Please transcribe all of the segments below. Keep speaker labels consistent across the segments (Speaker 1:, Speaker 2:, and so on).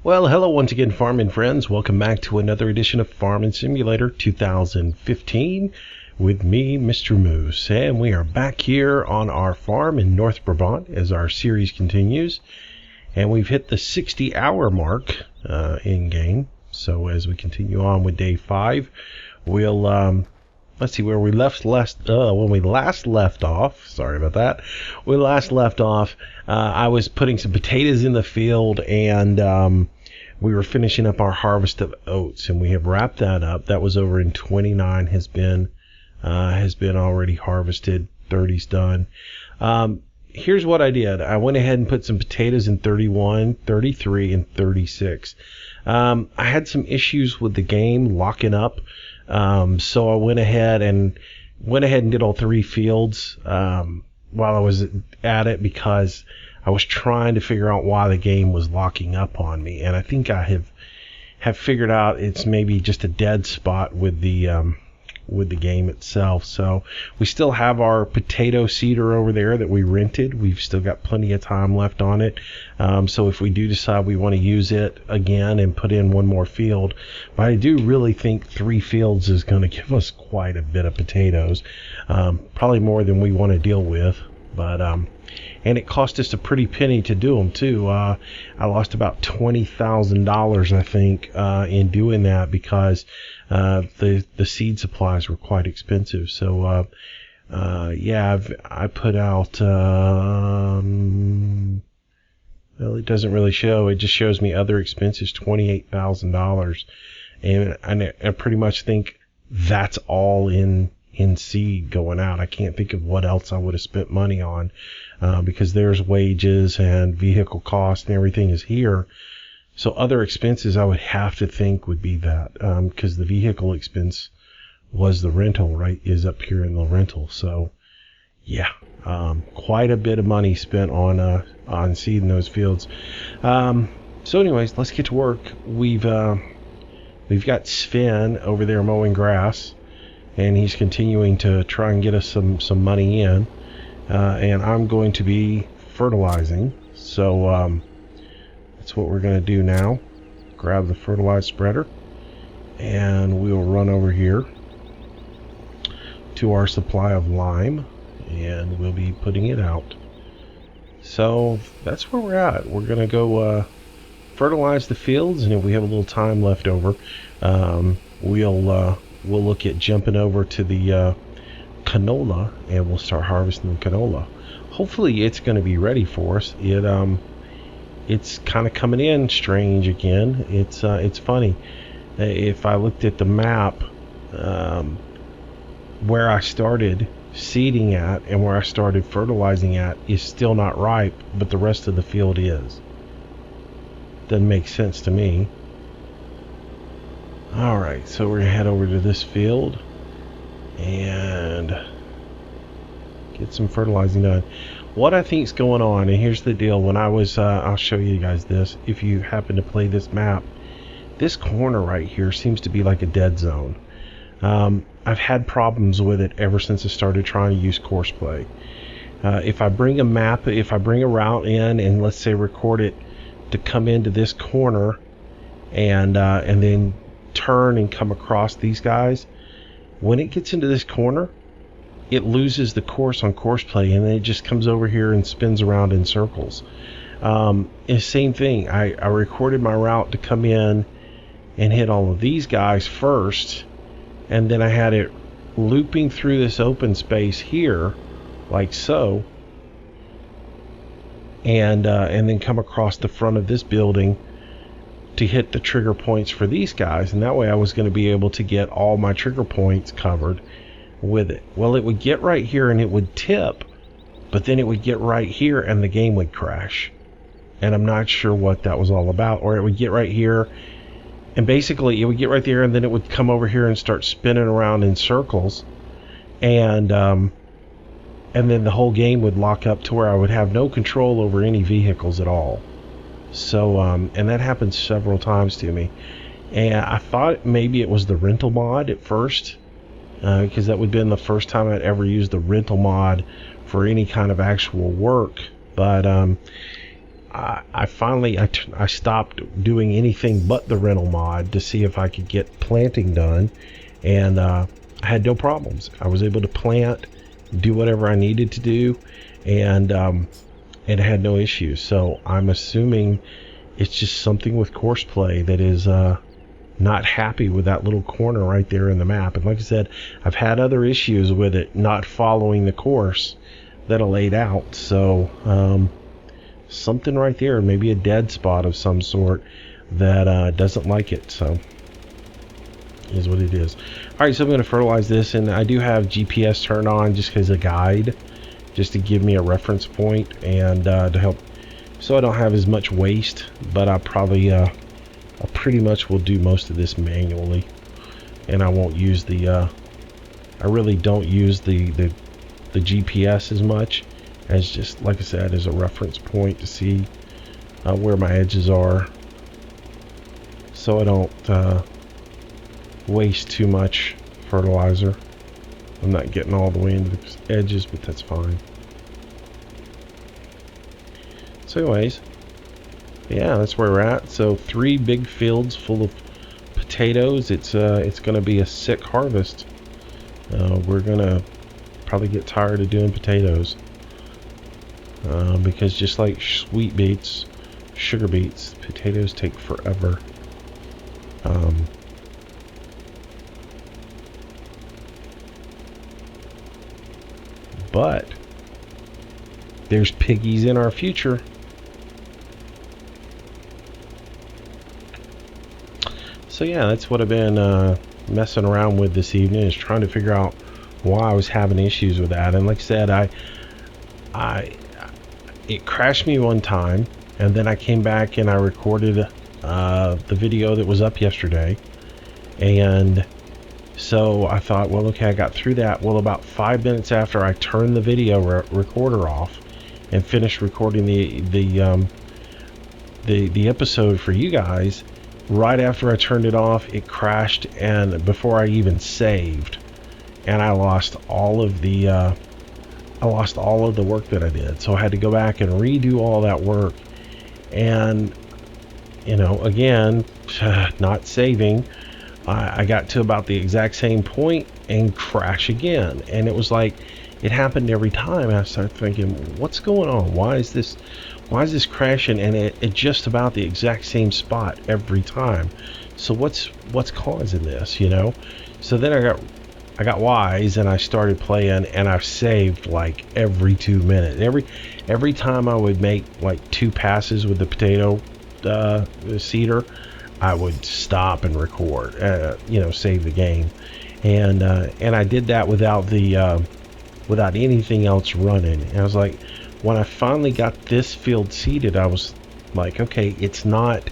Speaker 1: Well, hello once again, farming friends. Welcome back to another edition of Farming Simulator 2015 with me, Mistermoose. And we are back here on our farm in North Brabant as our series continues. And we've hit the 60-hour mark in game. So as we continue on with day 5, we'll let's see where we when we last left off. Sorry about that. We last left off. I was putting some potatoes in the field, and we were finishing up our harvest of oats, and we have wrapped that up. That was over in 29 has been already harvested. 30's done. Here's what I did. I went ahead and put some potatoes in 31, 33, and 36. I had some issues with the game locking up, so I went ahead and did all 3 fields while I was at it, because I was trying to figure out why the game was locking up on me, and I think I have figured out it's maybe just a dead spot with the game itself. So we still have our potato seeder over there that we rented. We've still got plenty of time left on it. So if we do decide we want to use it again and put in one more field, but I do really think 3 fields is going to give us quite a bit of potatoes, probably more than we want to deal with. But and it cost us a pretty penny to do them too. I lost about $20,000, I think, in doing that, because the seed supplies were quite expensive. So yeah, I put out. Well, it doesn't really show. It just shows me other expenses, $28,000, and I pretty much think that's all in seed going out. I can't think of what else I would have spent money on, because there's wages and vehicle costs and everything is here. So other expenses I would have to think would be that, because the vehicle expense was the rental, right, is up here in the rental. So yeah, quite a bit of money spent on seeding those fields. So anyways, let's get to work. We've got Sven over there mowing grass, and he's continuing to try and get us some money in, and I'm going to be fertilizing. So that's what we're going to do now. Grab the fertilizer spreader, and we'll run over here to our supply of lime, and we'll be putting it out. So that's where we're at. We're going to go fertilize the fields, and if we have a little time left over, we'll look at jumping over to the canola, and we'll start harvesting the canola. Hopefully it's going to be ready for us. It's kind of coming in strange again. It's funny. If I looked at the map, where I started seeding at and where I started fertilizing at is still not ripe, but the rest of the field is. Doesn't make sense to me. Alright, so we're going to head over to this field and get some fertilizing done. What I think is going on, and here's the deal, when I was, I'll show you guys this, if you happen to play this map, this corner right here seems to be like a dead zone. I've had problems with it ever since I started trying to use course play. If I bring a route in and let's say record it to come into this corner and then turn and come across these guys, when it gets into this corner, it loses the course on course play, and then it just comes over here and spins around in circles. And same thing, I recorded my route to come in and hit all of these guys first, and then I had it looping through this open space here like so, and then come across the front of this building to hit the trigger points for these guys, and that way I was going to be able to get all my trigger points covered with it. Well, it would get right here and it would tip, but then it would get right here and the game would crash, and I'm not sure what that was all about. Or it would get right here, and basically it would get right there, and then it would come over here and start spinning around in circles, and then the whole game would lock up to where I would have no control over any vehicles at all. So and that happened several times to me, and I thought maybe it was the rental mod at first, because that would have been the first time I'd ever used the rental mod for any kind of actual work. But I finally I stopped doing anything but the rental mod to see if I could get planting done, and I had no problems. I was able to plant, do whatever I needed to do, and it had no issues. So I'm assuming it's just something with courseplay that is not happy with that little corner right there in the map. And like I said, I've had other issues with it not following the course that I laid out. So something right there, maybe a dead spot of some sort that doesn't like it. So is what it is. Alright, so I'm going to fertilize this, and I do have GPS turned on just as a guide, just to give me a reference point and to help so I don't have as much waste. But I probably I pretty much will do most of this manually, and I won't use the I really don't use the GPS as much as, just like I said, as a reference point to see where my edges are, so I don't waste too much fertilizer. I'm not getting all the way into the edges, but that's fine. So anyways, yeah, that's where we're at. So 3 big fields full of potatoes. It's gonna be a sick harvest. We're gonna probably get tired of doing potatoes because just like sweet beets, sugar beets, potatoes take forever. But there's piggies in our future. So yeah, that's what I've been messing around with this evening, is trying to figure out why I was having issues with that. And like I said, it crashed me one time, and then I came back and I recorded the video that was up yesterday, and so I thought, well, okay, I got through that. Well, about 5 minutes after I turned the video recorder off and finished recording the episode for you guys, right after I turned it off, it crashed, and before I even saved, and I lost all of the work that I did. So I had to go back and redo all that work, and you know, again, not saving, I got to about the exact same point and crash again. And it was like it happened every time. I started thinking, what's going on? Why is this crashing? And it just about the exact same spot every time. So what's causing this, you know? So then I got wise, and I started playing, and I've saved like every 2 minutes. Every time I would make like 2 passes with the potato seeder, I would stop and record, you know, save the game, and I did that without anything else running. And I was like, when I finally got this field seeded, I was like, okay, it's not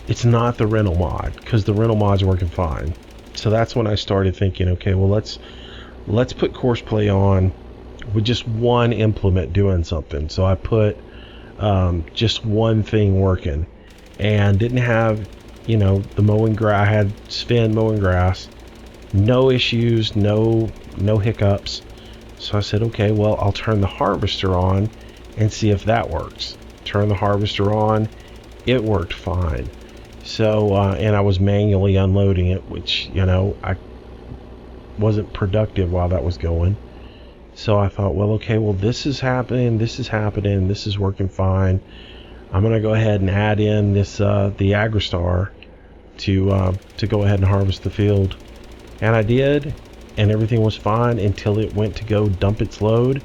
Speaker 1: the rental mod, because the rental mod's working fine. So that's when I started thinking, okay, well, let's put courseplay on with just one implement doing something. So I put just one thing working, and didn't have, you know, the mowing grass. I had Sven mowing grass, no issues, no hiccups. So I said, okay, well, I'll turn the harvester on and see if that works. Turn the harvester on, it worked fine. So and I was manually unloading it, which, you know, I wasn't productive while that was going. So I thought, well, okay, well, this is happening, this is working fine. I'm gonna go ahead and add in this the AgriStar to go ahead and harvest the field, and I did, and everything was fine until it went to go dump its load,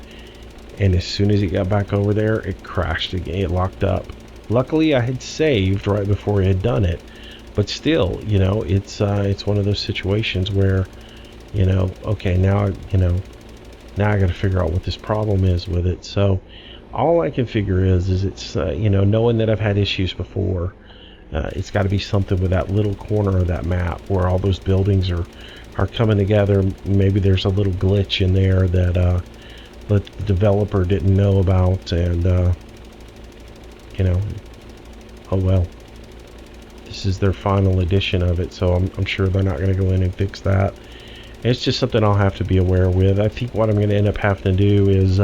Speaker 1: and as soon as it got back over there, it crashed again. It locked up. Luckily, I had saved right before it had done it, but still, you know, it's one of those situations where, you know, okay, now I got to figure out what this problem is with it. So all I can figure is it's you know, knowing that I've had issues before, it's got to be something with that little corner of that map where all those buildings are coming together. Maybe there's a little glitch in there that the developer didn't know about, and you know, oh well, this is their final edition of it, so I'm sure they're not going to go in and fix that. It's just something I'll have to be aware with. I think what I'm going to end up having to do is,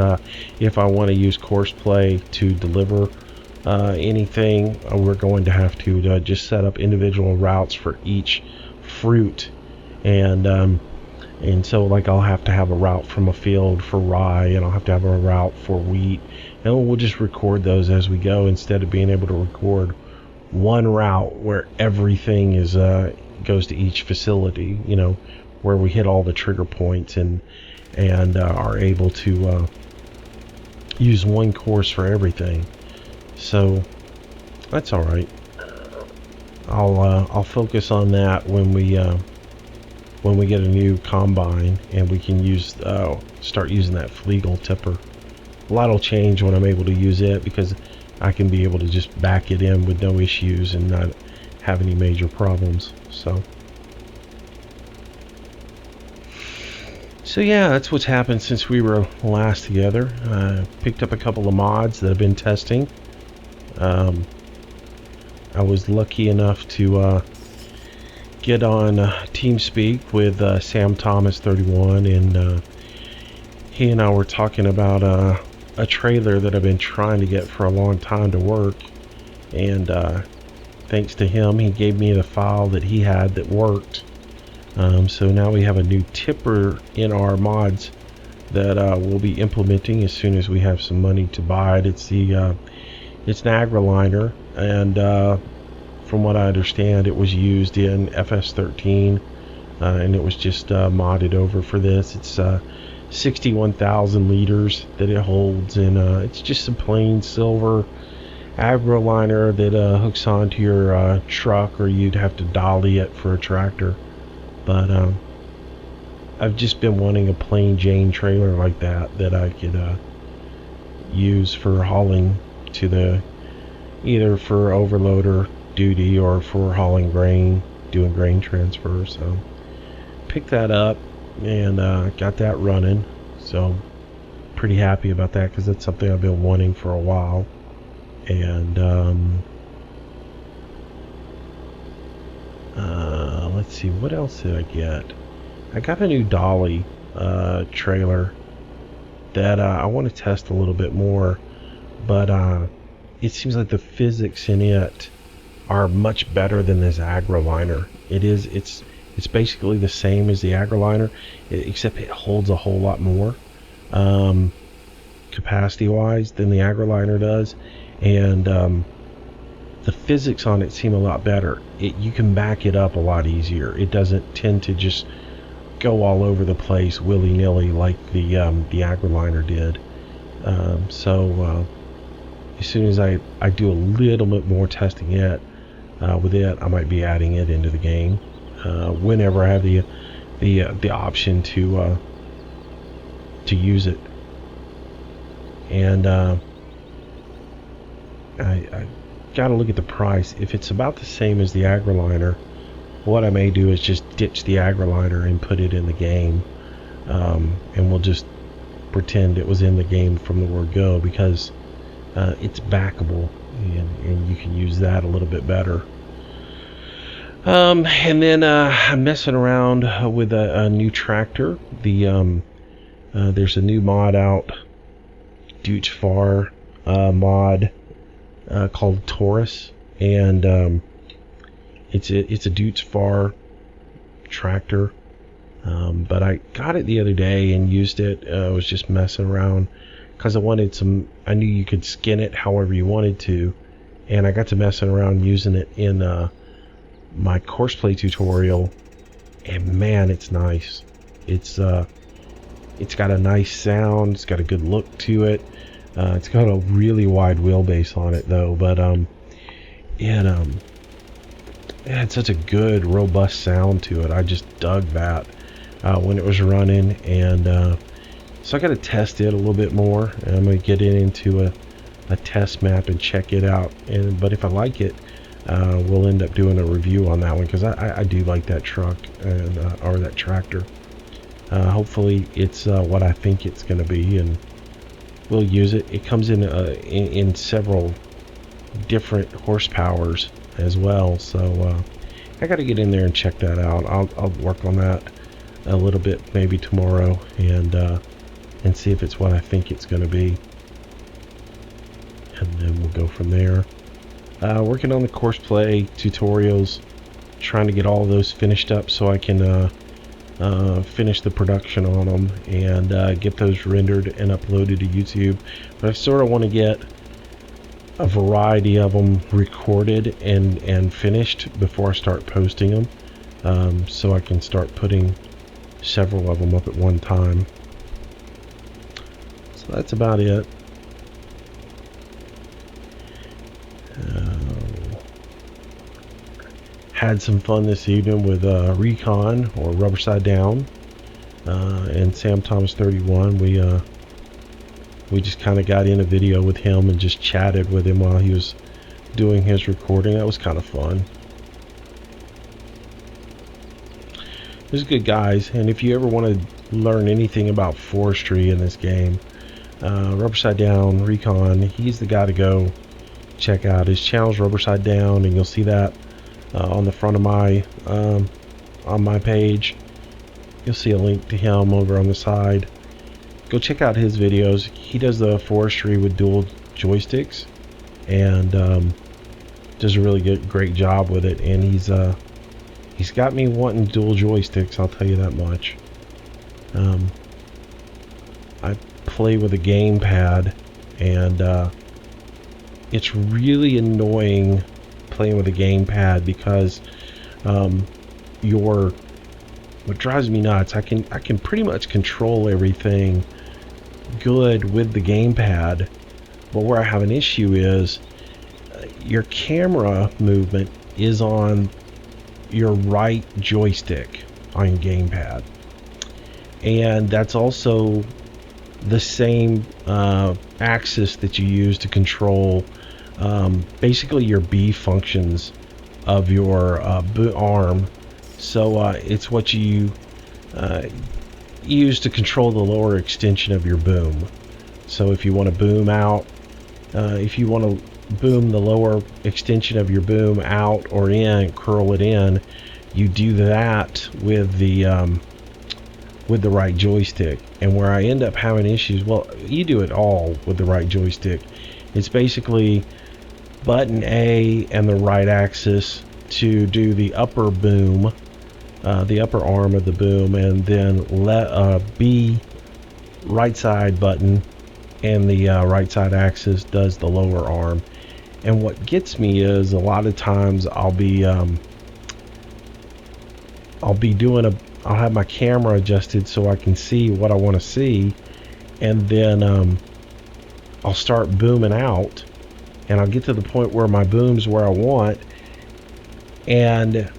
Speaker 1: if I want to use courseplay to deliver anything, we're going to have to just set up individual routes for each fruit. And so, like, I'll have to have a route from a field for rye, and I'll have to have a route for wheat, and we'll just record those as we go, instead of being able to record one route where everything is goes to each facility, where we hit all the trigger points and are able to use one course for everything. So that's all right. I'll focus on that when we get a new combine and we can start using that Flegel tipper. A lot will change when I'm able to use it, because I can be able to just back it in with no issues and not have any major problems. So yeah, that's what's happened since we were last together. Picked up a couple of mods that I've been testing. I was lucky enough to get on TeamSpeak with Sam Thomas 31, and he and I were talking about a trailer that I've been trying to get for a long time to work, and thanks to him, he gave me the file that he had that worked. So now we have a new tipper in our mods that we'll be implementing as soon as we have some money to buy it. It's an AgriLiner, and from what I understand, it was used in FS13, and it was just modded over for this. It's 61,000 liters that it holds, and it's just a plain silver AgriLiner that hooks onto your truck, or you'd have to dolly it for a tractor. But I've just been wanting a plain Jane trailer like that I could use for hauling to either for overloader duty or for hauling grain, doing grain transfer. So picked that up and got that running. So pretty happy about that, because that's something I've been wanting for a while. And let's see, what else did I get? I got a new dolly trailer that I want to test a little bit more, but it seems like the physics in it are much better than this AgriLiner. It's basically the same as the AgriLiner, except it holds a whole lot more capacity wise than the AgriLiner does, and the physics on it seem a lot better. You can back it up a lot easier. It doesn't tend to just go all over the place willy-nilly like the AgriLiner did. So as soon as I do a little bit more testing with it, I might be adding it into the game whenever I have the option to use it. And I got to look at the price. If it's about the same as the AgriLiner, what I may do is just ditch the AgriLiner and put it in the game, and we'll just pretend it was in the game from the word go, because it's backable, and you can use that a little bit better. And then I'm messing around with a new tractor. There's a new mod out, Deutsch Fahr mod, called Taurus, and it's a Deutsch Fahr tractor, but I got it the other day and used it. I was just messing around because I knew you could skin it however you wanted to, and I got to messing around using it in my courseplay tutorial, and man, it's nice. It's got a nice sound, it's got a good look to it. It's got a really wide wheelbase on it though, but it had such a good robust sound to it. I just dug that when it was running, and so I got to test it a little bit more, and I'm going to get it into a test map and check it out. But if I like it, we'll end up doing a review on that one, because I do like that truck or that tractor. Hopefully it's what I think it's going to be, and we'll use it. It comes in several different horsepowers as well, so I got to get in there and check that out. I'll work on that a little bit maybe tomorrow, and see if it's what I think it's going to be. And then we'll go from there. Working on the course play tutorials, trying to get all of those finished up so I can finish the production on them and get those rendered and uploaded to YouTube. But I sort of want to get a variety of them recorded and finished before I start posting them, so I can start putting several of them up at one time. So that's about it. Had some fun this evening with Recon, or Rubber Side Down, and Sam Thomas 31. We just kind of got in a video with him and just chatted with him while he was doing his recording. That was kind of fun. These good guys, and if you ever want to learn anything about forestry in this game, Rubber Side Down, Recon, he's the guy to go check out. His channel's Rubber Side Down, and you'll see that on the front of my on my page. You'll see a link to him over on the side. Go check out his videos. He does the forestry with dual joysticks, and does a really great job with it. And he's got me wanting dual joysticks, I'll tell you that much. I play with a gamepad, and it's really annoying playing with a gamepad because what drives me nuts, I can pretty much control everything good with the gamepad, but where I have an issue is your camera movement is on your right joystick on your gamepad, and that's also the same axis that you use to control basically your B functions of your arm. So it's what you use to control the lower extension of your boom. So if you want to boom out, if you want to boom the lower extension of your boom out or in, curl it in, you do that with the right joystick. And where I end up having issues, well, you do it all with the right joystick. It's basically button A and the right axis to do the upper boom, the upper arm of the boom, and then B right side button and the right side axis does the lower arm. And what gets me is a lot of times I'll have my camera adjusted so I can see what I want to see, and then I'll start booming out, and I'll get to the point where my boom's where I want, and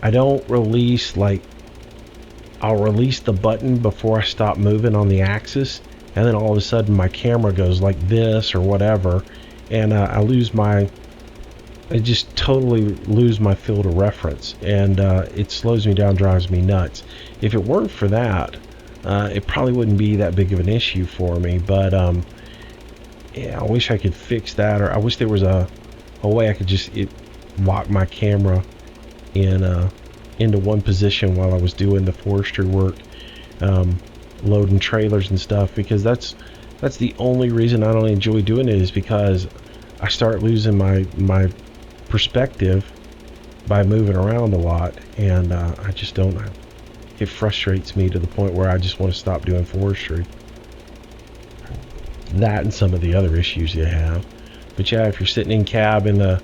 Speaker 1: I don't release, like, I'll release the button before I stop moving on the axis, and then all of a sudden my camera goes like this or whatever, and I just totally lose my field of reference, and it slows me down, drives me nuts. If it weren't for that, it probably wouldn't be that big of an issue for me, but yeah, I wish I could fix that, or I wish there was a way I could just lock my camera in into one position while I was doing the forestry work, loading trailers and stuff, because that's the only reason I don't enjoy doing it, is because I start losing my perspective by moving around a lot, and I just don't. It frustrates me to the point where I just want to stop doing forestry. That and some of the other issues you have. But yeah, if you're sitting in cab in the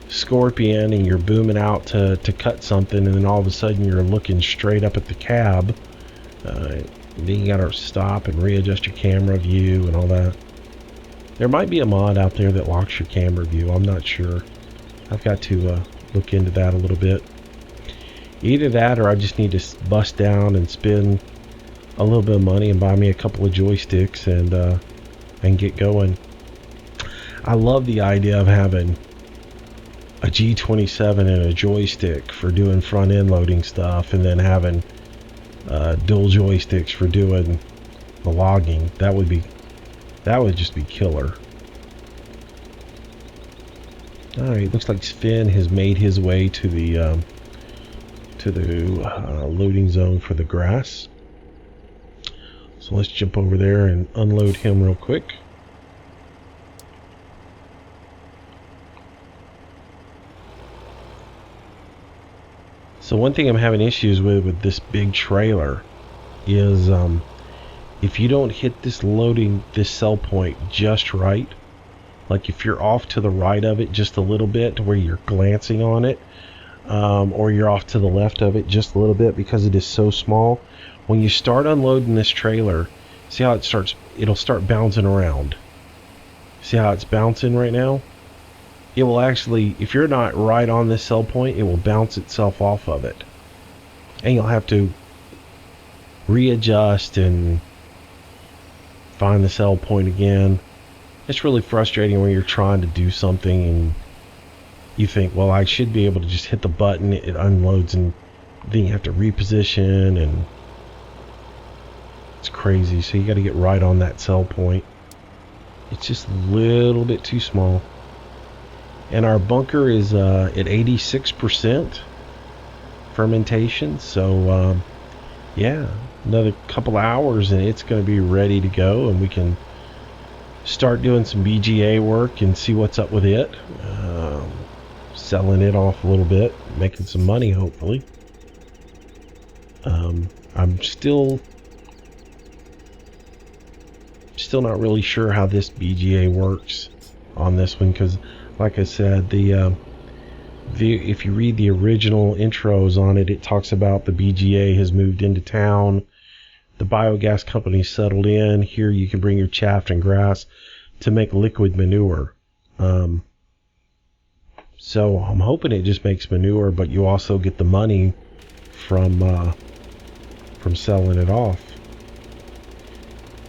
Speaker 1: Scorpion and you're booming out to cut something, and then all of a sudden you're looking straight up at the cab, then you gotta stop and readjust your camera view and all that. There might be a mod out there that locks your camera view. I'm not sure. I've got to look into that a little bit. Either that, or I just need to bust down and spend a little bit of money and buy me a couple of joysticks and get going. I love the idea of having a G27 and a joystick for doing front end loading stuff, and then having dual joysticks for doing the logging. That would just be killer. Alright, looks like Sven has made his way to the loading zone for the grass. So let's jump over there and unload him real quick. So one thing I'm having issues with this big trailer is if you don't hit this sell point just right, like if you're off to the right of it just a little bit to where you're glancing on it, or you're off to the left of it just a little bit because it is so small, when you start unloading this trailer, see how it'll start bouncing around. See how it's bouncing right now? It will actually, if you're not right on this sell point, it will bounce itself off of it. And you'll have to readjust and find the sell point again. It's really frustrating when you're trying to do something and you think, well, I should be able to just hit the button, it unloads, and then you have to reposition, and it's crazy. So you got to get right on that sell point. It's just a little bit too small. And our bunker is at 86% fermentation. So yeah, another couple hours and it's going to be ready to go, and we can start doing some BGA work and see what's up with it. Selling it off a little bit, making some money hopefully. I'm still not really sure how this BGA works on this one, because like I said, if you read the original intros on it, it talks about the BGA has moved into town, the biogas company settled in. Here you can bring your chaff and grass to make liquid manure. So I'm hoping it just makes manure, but you also get the money from selling it off.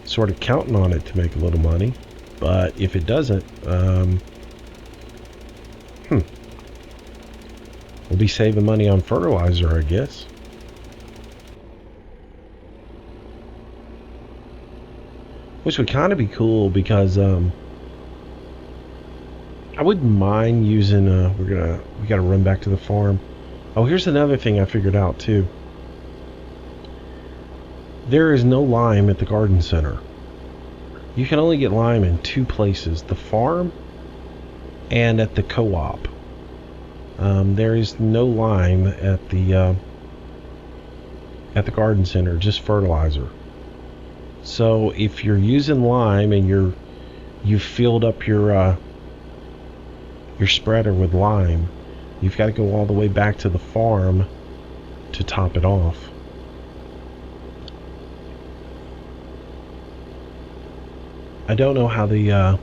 Speaker 1: Sort of counting on it to make a little money, but if it doesn't, we'll be saving money on fertilizer, I guess. Which would kind of be cool, because I wouldn't mind using we got to run back to the farm. Oh, here's another thing I figured out too. There is no lime at the garden center. You can only get lime in two places: the farm and at the co-op. There is no lime at the garden center, just fertilizer. So if you're using lime and you've filled up your spreader with lime, you've got to go all the way back to the farm to top it off. I don't know how the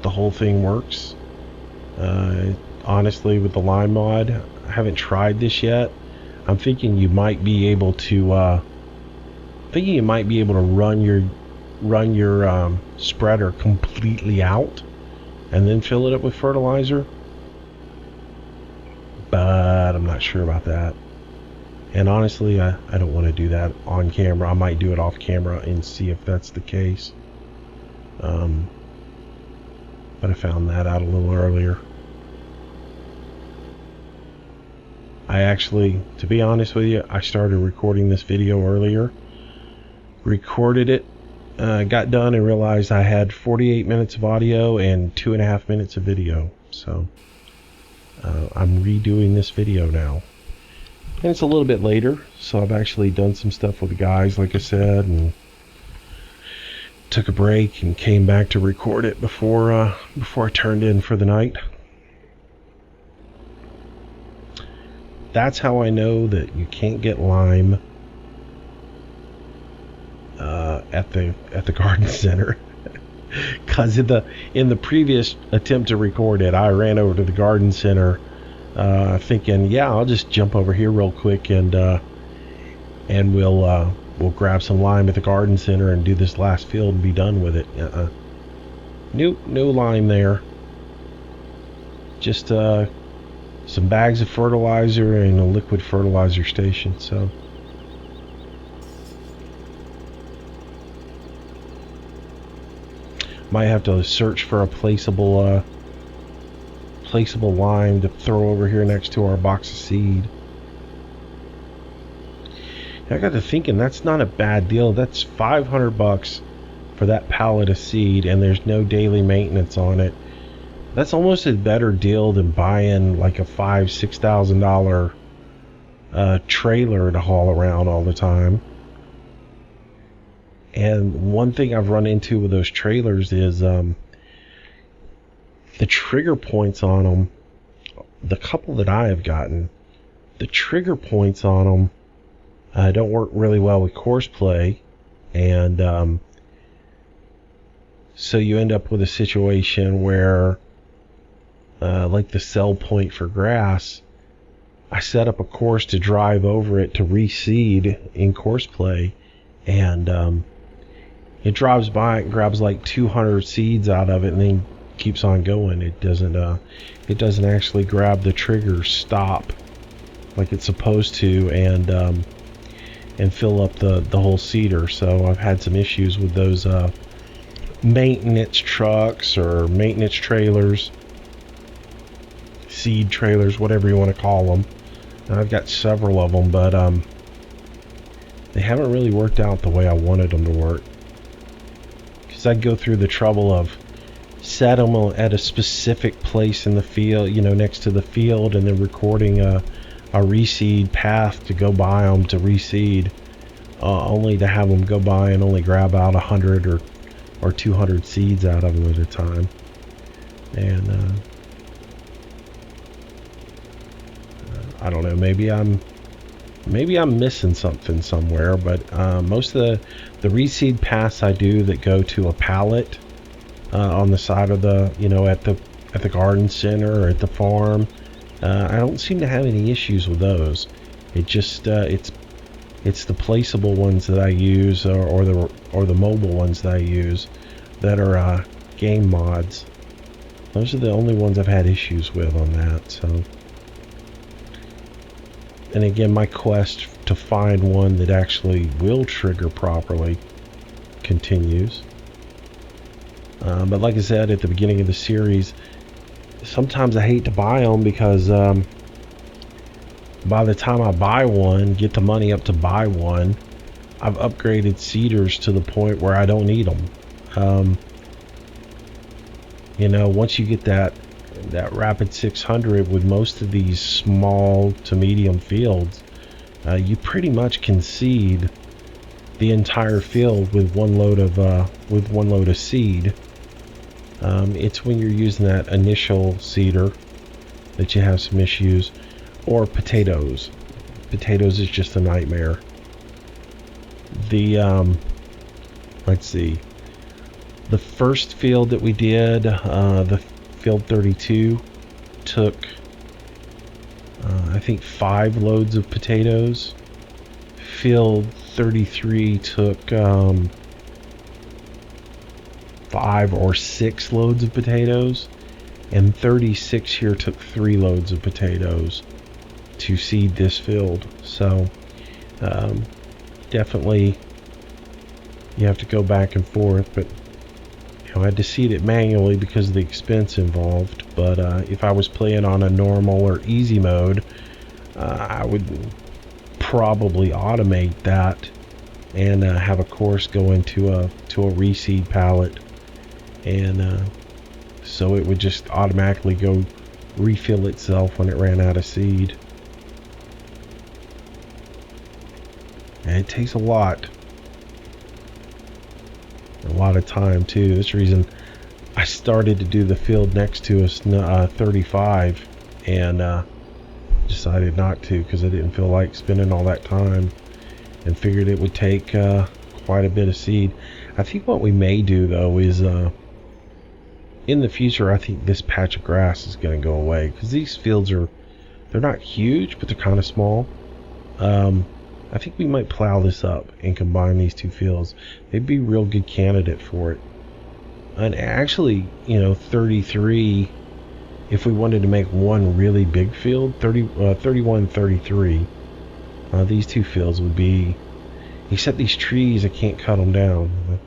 Speaker 1: whole thing works. Honestly, with the lime mod, I haven't tried this yet. I'm thinking you might be able to run your spreader completely out and then fill it up with fertilizer. But I'm not sure about that. And honestly, I don't want to do that on camera. I might do it off camera and see if that's the case. But I found that out a little earlier. I actually, to be honest with you, I started recording this video earlier. Recorded it, got done and realized I had 48 minutes of audio and 2.5 minutes of video. So I'm redoing this video now. And it's a little bit later, so I've actually done some stuff with the guys, like I said, and took a break and came back to record it before I turned in for the night. That's how I know that you can't get lime at the garden center. Because in the previous attempt to record it, I ran over to the garden center thinking, yeah, I'll just jump over here real quick and we'll grab some lime at the garden center and do this last field and be done with it. Nope, no lime there. Just some bags of fertilizer and a liquid fertilizer station. So might have to search for a placeable lime to throw over here next to our box of seed. I got to thinking, that's not a bad deal. That's $500 for that pallet of seed, and there's no daily maintenance on it. That's almost a better deal than buying like a $5,000-$6,000 trailer to haul around all the time. And one thing I've run into with those trailers is the trigger points on them. The couple that I have gotten, the trigger points on them don't work really well with course play, and so you end up with a situation where, like the sell point for grass, I set up a course to drive over it to reseed in course play, and it drives by it, grabs like 200 seeds out of it, and then keeps on going. It doesn't actually grab the trigger stop like it's supposed to, and fill up the whole seeder. So I've had some issues with those maintenance trucks or maintenance trailers, seed trailers, whatever you want to call them. I've got several of them, but they haven't really worked out the way I wanted them to work. Because I'd go through the trouble of set them at a specific place in the field, next to the field, and then recording a reseed path to go by them to reseed, only to have them go by and only grab out 100 or 200 seeds out of them at a time. And I don't know, maybe I'm missing something somewhere, but most of the reseed paths I do that go to a pallet on the side of the, at the garden center or at the farm, I don't seem to have any issues with those. It just it's the placeable ones that I use, or the mobile ones that I use that are game mods. Those are the only ones I've had issues with on that. So, and again, my quest to find one that actually will trigger properly continues. But like I said at the beginning of the series, sometimes I hate to buy them because by the time I buy one, get the money up to buy one, I've upgraded seeders to the point where I don't need them. Once you get that Rapid 600 with most of these small to medium fields, you pretty much can seed the entire field with one load of seed. It's when you're using that initial seeder that you have some issues, or potatoes. Potatoes is just a nightmare. Let's see, the first field that we did, the field 32, took I think 5 loads of potatoes. Field 33 took 5 or 6 loads of potatoes, and 36 here took 3 loads of potatoes to seed this field. So definitely you have to go back and forth, but I had to seed it manually because of the expense involved. But if I was playing on a normal or easy mode, I would probably automate that and have a course go into a reseed pallet, and so it would just automatically go refill itself when it ran out of seed. And it takes a lot of time too. That's the reason I started to do the field next to us, 35, and decided not to, because I didn't feel like spending all that time, and figured it would take quite a bit of seed. I think what we may do though is in the future, I think this patch of grass is going to go away, because these fields they're not huge, but they're kind of small. I think we might plow this up and combine these two fields. They'd be a real good candidate for it. And actually, 33, if we wanted to make one really big field, 31, 33, these two fields would be, except these trees, I can't cut them down.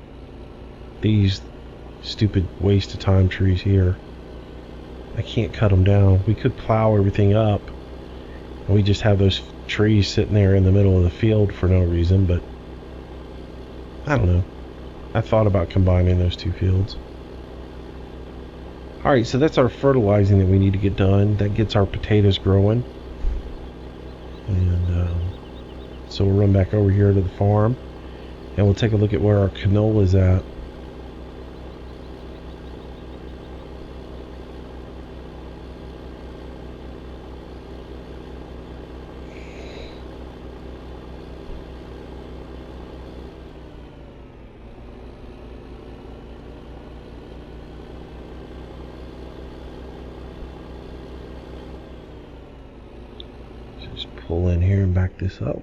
Speaker 1: These stupid waste of time trees here, I can't cut them down. We could plow everything up, and we just have those trees sitting there in the middle of the field for no reason. But I don't know, I thought about combining those two fields. Alright, so that's our fertilizing that we need to get done. That gets our potatoes growing. And so we'll run back over here to the farm, and we'll take a look at where our canola is at. Just pull in here and back this up.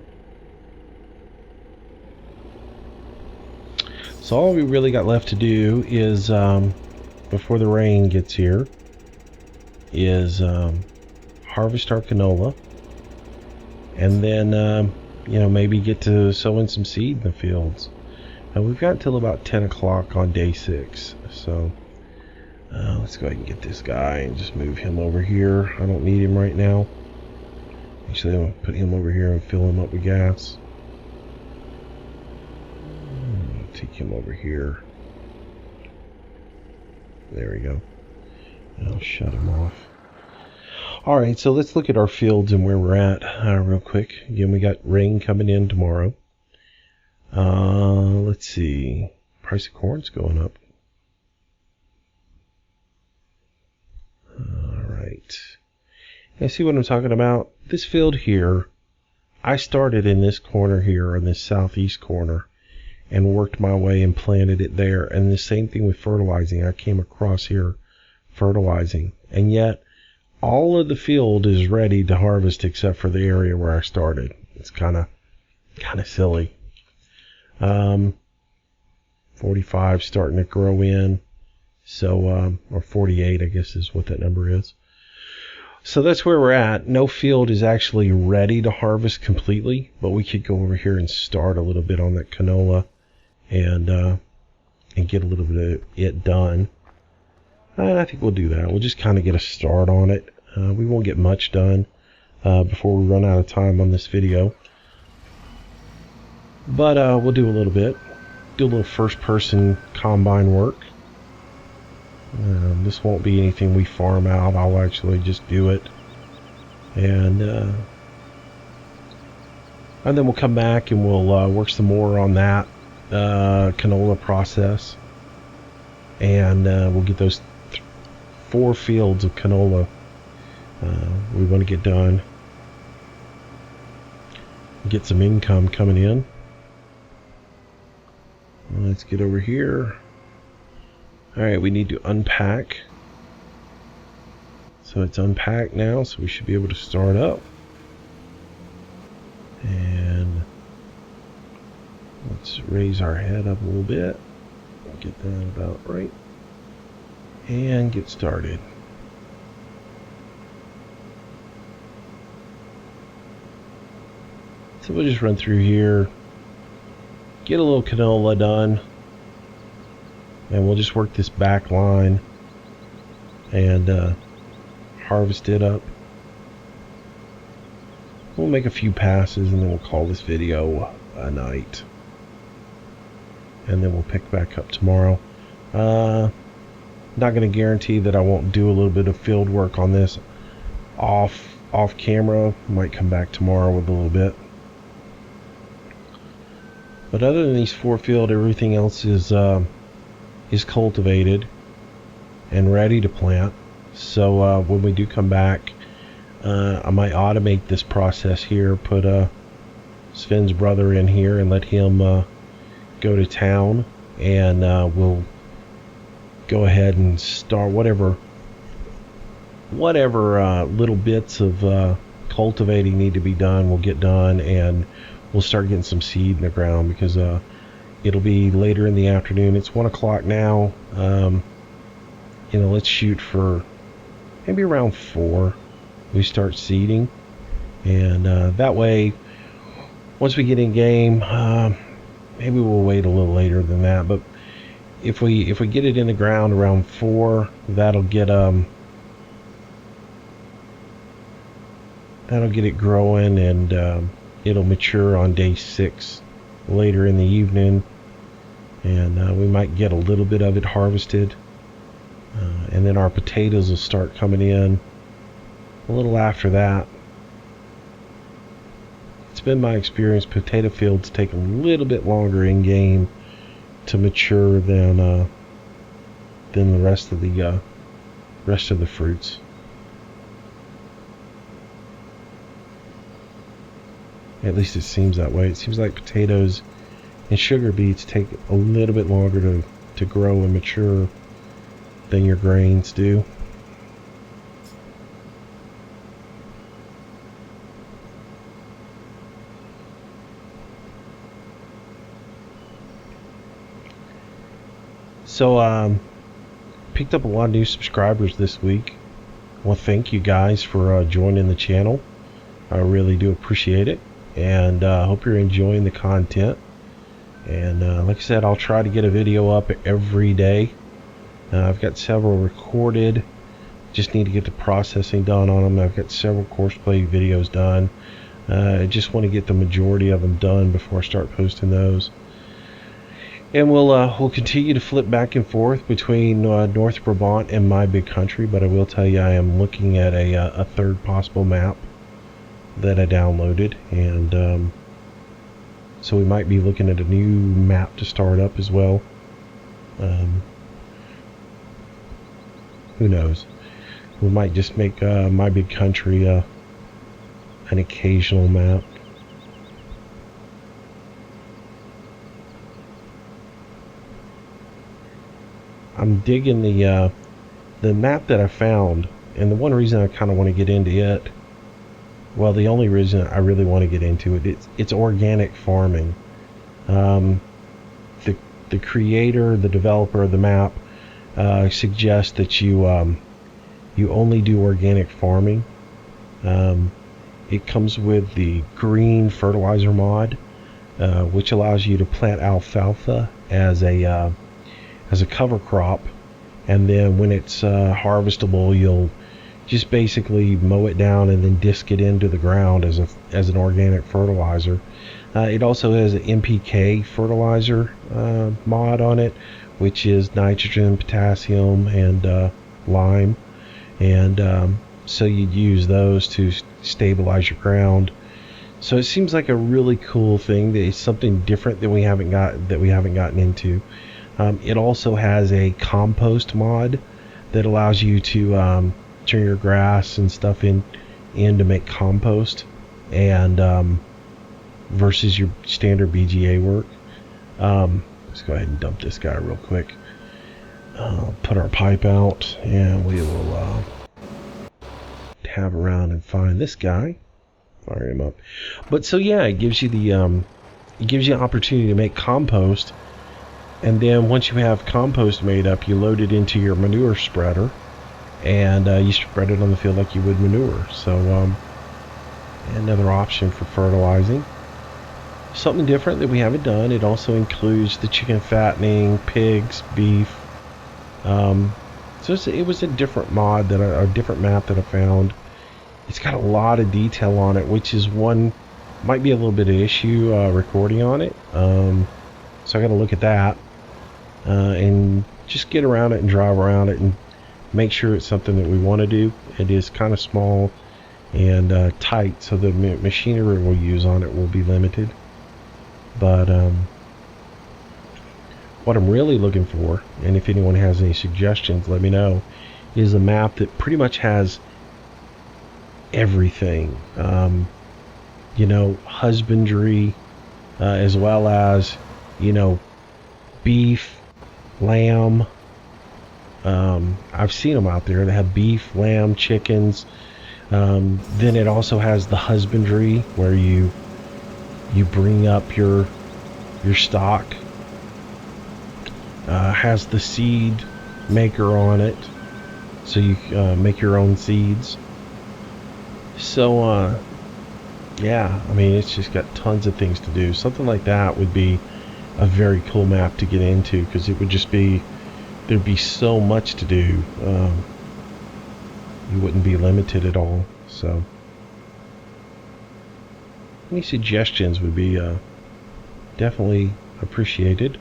Speaker 1: So all we really got left to do is, before the rain gets here, is harvest our canola, and then maybe get to sowing some seed in the fields. And we've got until about 10 o'clock on day 6. So let's go ahead and get this guy and just move him over here. I don't need him right now. Actually, I'm going to put him over here and fill him up with gas. Take him over here. There we go. I'll shut him off. Alright, so let's look at our fields and where we're at real quick. Again, we got rain coming in tomorrow. Let's see. Price of corn's going up. Alright. You see what I'm talking about? This field here, I started in this corner here, on this southeast corner, and worked my way and planted it there. And the same thing with fertilizing. I came across here fertilizing, and yet all of the field is ready to harvest except for the area where I started. It's kind of silly. 45 starting to grow in, so or 48 I guess is what that number is. So that's where we're at. No field is actually ready to harvest completely, but we could go over here and start a little bit on that canola and get a little bit of it done. And I think we'll do that. We'll just kind of get a start on it. We won't get much done before we run out of time on this video. But we'll do a little bit. Do a little first-person combine work. This won't be anything we farm out. I'll actually just do it. And then we'll come back and we'll work some more on that canola process. And we'll get those 4 fields of canola we want to get done. Get some income coming in. Let's get over here. Alright, we need to unpack. So it's unpacked now, so we should be able to start up. And let's raise our head up a little bit. Get that about right. And get started. So we'll just run through here, get a little canola done, and we'll just work this back line and harvest it up. We'll make a few passes and then we'll call this video a night. And then we'll pick back up tomorrow. Not going to guarantee that I won't do a little bit of field work on this off camera. Might come back tomorrow with a little bit. But other than these 4 fields, everything else is cultivated and ready to plant. So when we do come back, I might automate this process here, put Sven's brother in here and let him go to town, and we'll go ahead and start whatever little bits of cultivating need to be done, we'll get done, and we'll start getting some seed in the ground, because it'll be later in the afternoon. It's 1 o'clock now. Let's shoot for maybe around 4 we start seeding, and that way once we get in game, maybe we'll wait a little later than that, but if we get it in the ground around 4, that'll get it growing, and it'll mature on day 6 later in the evening, and we might get a little bit of it harvested, and then our potatoes will start coming in a little after that. been my experience, potato fields take a little bit longer in game to mature than the rest of the fruits. At least it seems that way. It seems like potatoes and sugar beets take a little bit longer to grow and mature than your grains do. So picked up a lot of new subscribers this week. Well, thank you guys for joining the channel. I really do appreciate it, and hope you're enjoying the content. And like I said, I'll try to get a video up every day. I've got several recorded, just need to get the processing done on them. I've got several course play videos done. I just want to get the majority of them done before I start posting those. And we'll continue to flip back and forth between North Brabant and My Big Country, but I will tell you I am looking at a third possible map that I downloaded, and so we might be looking at a new map to start up as well. Who knows? We might just make My Big Country an occasional map. I'm digging the map that I found, and the one reason I kind of want to get into it, well, the only reason I really want to get into it, it's organic farming. The creator, the developer of the map, suggests that you only do organic farming. It comes with the green fertilizer mod, which allows you to plant alfalfa as a cover crop, and then when it's harvestable, you'll just basically mow it down and then disc it into the ground as an organic fertilizer. It also has an NPK fertilizer mod on it, which is nitrogen, potassium, and lime, and so you'd use those to stabilize your ground. So it seems like a really cool thing. That it's something different that we haven't gotten into. It also has a compost mod that allows you to turn your grass and stuff in to make compost, and versus your standard BGA work. Let's go ahead and dump this guy real quick. Put our pipe out, and we will tab around and find this guy. Fire him up. But so yeah, it gives you the opportunity to make compost. And then once you have compost made up, you load it into your manure spreader, and you spread it on the field like you would manure. So another option for fertilizing. Something different that we haven't done. It also includes the chicken fattening, pigs, beef. So it was a different mod, a different map that I found. It's got a lot of detail on it, which is might be a little bit of issue recording on it. So I got to look at that. And just get around it and drive around it and make sure it's something that we want to do. It is kind of small and tight, so the machinery we'll use on it will be limited. But what I'm really looking for, and if anyone has any suggestions, let me know, is a map that pretty much has everything. Husbandry, as well as, beef, lamb. I've seen them out there that have beef, lamb, chickens. Then it also has the husbandry, where you bring up your stock. Has the seed maker on it, so you make your own seeds. So yeah, I mean, it's just got tons of things to do. Something like that would be a very cool map to get into, because it would just be, there'd be so much to do. You wouldn't be limited at all. So any suggestions would be definitely appreciated.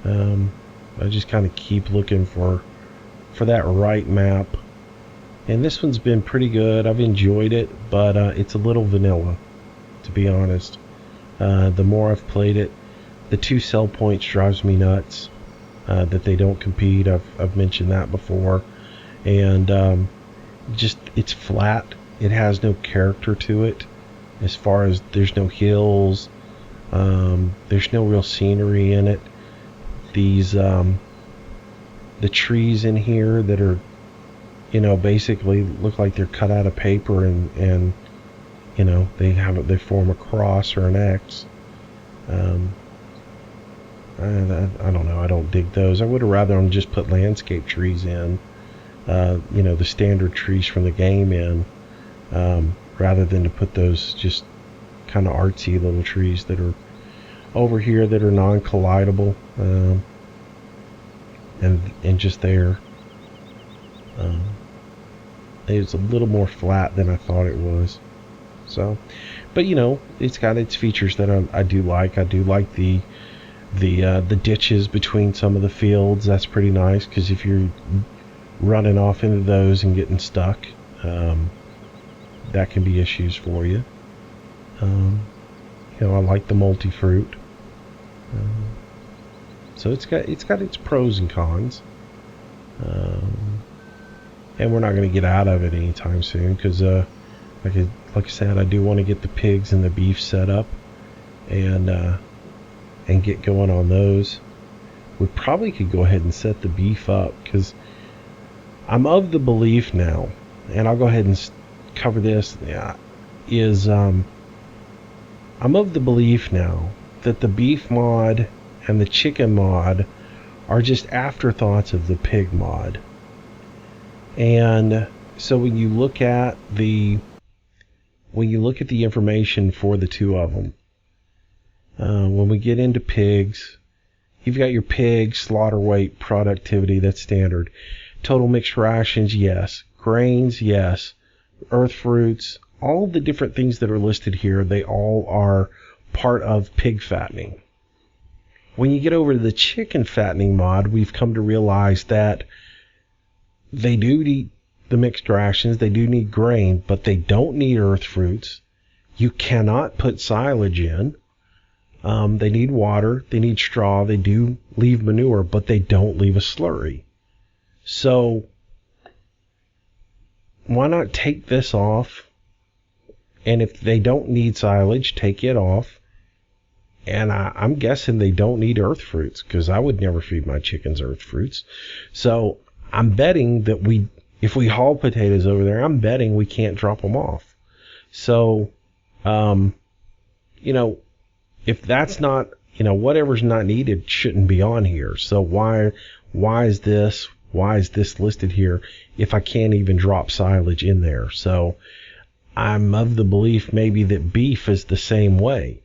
Speaker 1: I just kind of keep looking for that right map, and this one's been pretty good. I've enjoyed it, but it's a little vanilla. to be honest. The more I've played it, the 2 sell points drives me nuts. That they don't compete. I've mentioned that before. And just, it's flat. It has no character to it. As far as, there's no hills. There's no real scenery in it. These, the trees in here that are, basically look like they're cut out of paper, and they form a cross or an X. I don't know. I don't dig those. I would have rather them just put landscape trees in, the standard trees from the game in, rather than to put those just kind of artsy little trees that are over here that are non-collidable, and just there. It's a little more flat than I thought it was. So, but it's got its features that I do like. I do like the ditches between some of the fields. That's pretty nice, because if you're running off into those and getting stuck, that can be issues for you. I like the multi-fruit. So it's got its pros and cons. And we're not going to get out of it anytime soon, because like I said, I do want to get the pigs and the beef set up, and get going on those. We probably could go ahead and set the beef up, because I'm of the belief now, and I'll go ahead and cover this, I'm of the belief now that the beef mod and the chicken mod are just afterthoughts of the pig mod. And so when you look at the information for the two of them, when we get into pigs, you've got your pig slaughter weight productivity, that's standard. Total mixed rations, yes. Grains, yes. Earth fruits, all the different things that are listed here, they all are part of pig fattening. When you get over to the chicken fattening mod, we've come to realize that they do need the mixed rations, they do need grain, but they don't need earth fruits. You cannot put silage in. They need water, they need straw, they do leave manure, but they don't leave a slurry. So why not take this off? And if they don't need silage, take it off. And I'm guessing they don't need earth fruits, because I would never feed my chickens earth fruits. So I'm betting that if we haul potatoes over there, I'm betting we can't drop them off. So, if that's not, whatever's not needed shouldn't be on here. So why is this listed here if I can't even drop silage in there? So I'm of the belief maybe that beef is the same way.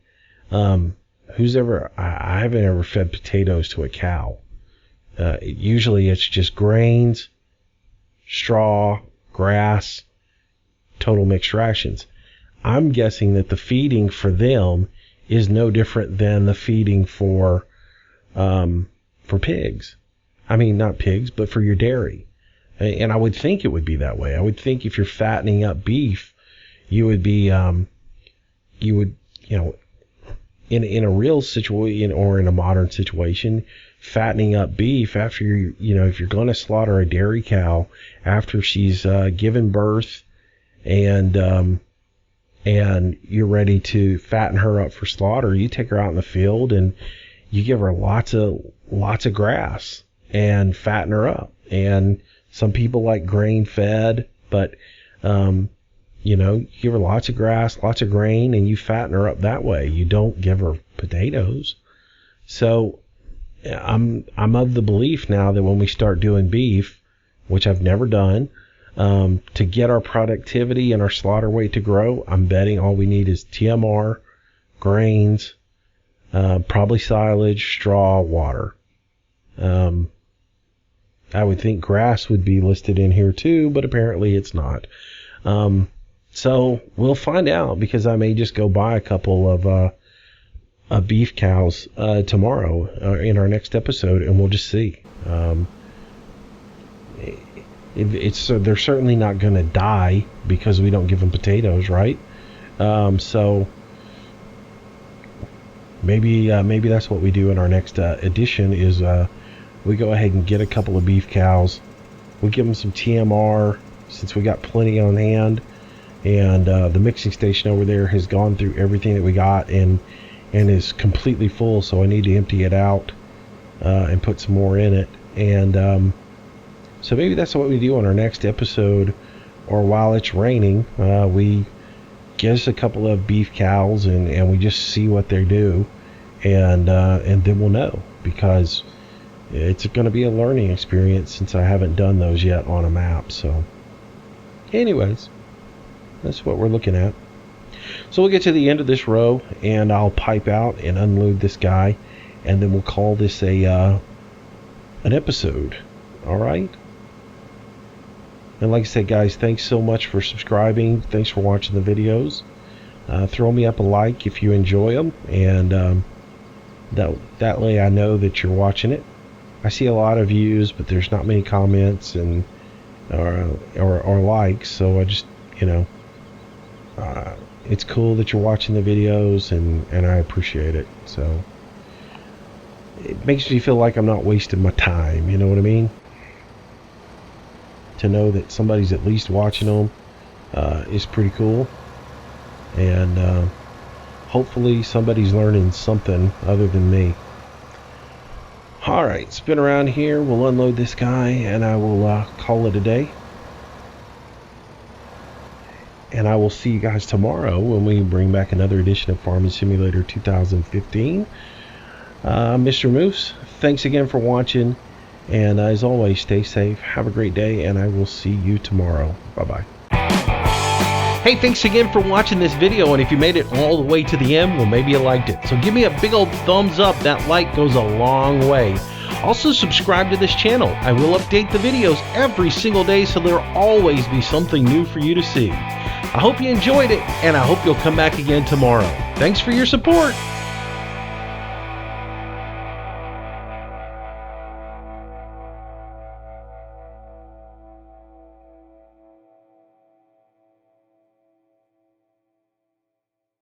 Speaker 1: I haven't ever fed potatoes to a cow. Usually it's just grains, straw, grass, total mixed rations. I'm guessing that the feeding for them is no different than the feeding for pigs. I mean, not pigs, but for your dairy. And I would think it would be that way. I would think if you're fattening up beef, you would be, in a real situation or in a modern situation, fattening up beef after if you're going to slaughter a dairy cow after she's given birth, and you're ready to fatten her up for slaughter, you take her out in the field and you give her lots of grass and fatten her up. And some people like grain fed, but you give her lots of grass, lots of grain, and you fatten her up that way. You don't give her potatoes. So I'm of the belief now that when we start doing beef, which I've never done, to get our productivity and our slaughter weight to grow, I'm betting all we need is TMR, grains, probably silage, straw, water. I would think grass would be listed in here too, but apparently it's not. So we'll find out, because I may just go buy a couple of beef cows tomorrow in our next episode, and we'll just see. They're certainly not going to die because we don't give them potatoes, right? So maybe that's what we do in our next edition is we go ahead and get a couple of beef cows. We give them some TMR since we got plenty on hand, and the mixing station over there has gone through everything that we got and is completely full, so I need to empty it out and put some more in it. And so maybe that's what we do on our next episode, or while it's raining, we get us a couple of beef cows and we just see what they do, and then we'll know, because it's going to be a learning experience since I haven't done those yet on a map. So anyways, that's what we're looking at. So we'll get to the end of this row and I'll pipe out and unload this guy, and then we'll call this an episode. All right. And like I said, guys, thanks so much for subscribing. Thanks for watching the videos. Throw me up a like if you enjoy them, and that way I know that you're watching it. I see a lot of views, but there's not many comments and or likes, so I just, it's cool that you're watching the videos, and I appreciate it. So it makes me feel like I'm not wasting my time, you know what I mean? To know that somebody's at least watching them is pretty cool, and hopefully somebody's learning something other than me. Alright, spin around here, we'll unload this guy, and I will call it a day. And I will see you guys tomorrow when we bring back another edition of Farming Simulator 2015. Mr. Moose, thanks again for watching, and as always, stay safe, have a great day, and I will see you tomorrow. Bye-bye. Hey, thanks again for watching this video, and if you made it all the way to the end, well, maybe you liked it. So give me a big old thumbs up. That like goes a long way. Also, subscribe to this channel. I will update the videos every single day, so there'll always be something new for you to see. I hope you enjoyed it, and I hope you'll come back again tomorrow. Thanks for your support.